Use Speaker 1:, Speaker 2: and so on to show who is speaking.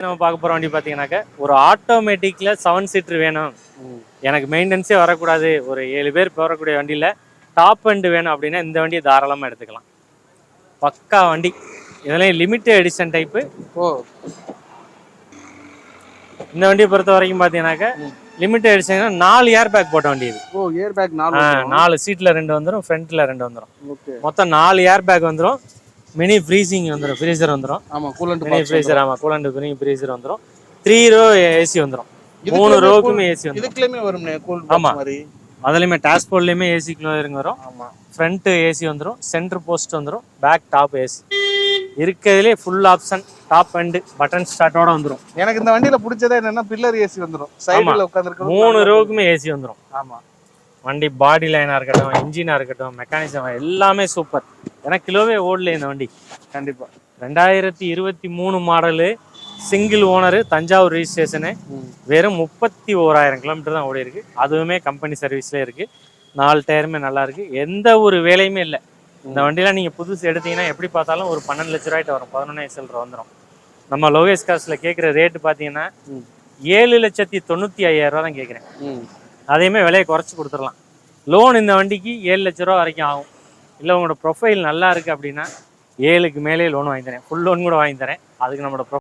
Speaker 1: நம்ம பார்க்க போற வண்டி பார்த்தீங்கன்னாக்க ஒரு ஆட்டோமேட்டிக்ல 7 சீட்டர் வேணும், எனக்கு மெயின்டெனன்ஸே வரக்கூடாது, ஒரு 7 பேர் போகக்கூடிய வண்டியில் டாப் அண்ட் வேணும் அப்படின்னா இந்த வண்டியை தாராளமாக எடுத்துக்கலாம். பக்கா வண்டி. இதெல்லாம் லிமிட்டட் எடிஷன் டைப்பு. இந்த வண்டியை பொறுத்த வரைக்கும் பார்த்தீங்கன்னாக்க லிமிட்டட் எடிஷன் 4 ஏர் பேக் போட்ட வண்டி இது.
Speaker 2: ஏர் பேக்
Speaker 1: 4 சீட்டில் 2 வந்துடும், ஃப்ரண்ட்டில் 2 வந்துடும். மொத்தம் 4 ஏர் பேக் வந்துடும். மினி ஃப்ரீசிங் வந்துடும், ஃப்ரீசர் வந்துடும். மினி ஃப்ரீசர், ஆமாம், கூலண்ட் மினி ஃப்ரீசர் வந்துடும். 3 ரோ ஏசி வந்துடும். 3 ரோக்குமே ஏசி வந்துடும்.
Speaker 2: இதுக்குலயுமே வரும்.
Speaker 1: ஆமாம், அதுலேயுமே டேஷ்போர்ட்லேயுமே ஏசி க்ளோயரிங் வரும். ஃப்ரண்ட் ஏசி வந்துடும், சென்டர் போஸ்ட் வந்துடும், பேக் டாப் ஏசி இருக்கிறதுலே full option. Top and button ஸ்டார்ட்டோட வந்துடும்.
Speaker 2: எனக்கு இந்த வண்டியில பிடிச்சதே என்னன்னா பில்லர் ஏசி வந்துடும். சைடுல உட்கார்ந்திருக்கிறது
Speaker 1: 3 ரோக்குமே ஏசி வந்துடும். ஆமாம், வண்டி பாடி லைனாக இருக்கட்டும், இன்ஜினாக இருக்கட்டும், மெக்கானிசம் எல்லாமே சூப்பர். ஏன்னா கிலோவே ஓடல இந்த வண்டி.
Speaker 2: கண்டிப்பாக
Speaker 1: 2023 மாடலு, சிங்கிள் ஓனரு, தஞ்சாவூர் ரிஜிஸ்ட்ரேஷனு, வெறும் 31,000 கிலோமீட்டர் தான் ஓடி இருக்கு. அதுவுமே கம்பெனி சர்வீஸ்லேயே இருக்கு. 4 டயருமே நல்லா இருக்கு, எந்த ஒரு வேலையுமே இல்லை. இந்த வண்டியெலாம் நீங்கள் புதுசு எடுத்தீங்கன்னா எப்படி பார்த்தாலும் ஒரு 12 லட்ச ரூபாய்ட்டு வரும், 11 சில்லற வந்துடும். நம்ம லோகேஷ் காஸ்ட்ல கேட்குற ரேட்டு பார்த்தீங்கன்னா 7,95,000 தான் கேட்குறேன். அதையுமே விலையை குறைச்சி கொடுத்துடலாம். லோன் இந்த வண்டிக்கு 7 லட்ச ரூபா வரைக்கும் ஆகும். இல்லை உங்களோட ப்ரொஃபைல் நல்லா இருக்குது அப்படின்னா 7க்கு மேலே லோன் வாங்கி தரேன், ஃபுல் லோன் கூட வாங்கி தரேன். அதுக்கு நம்மளோட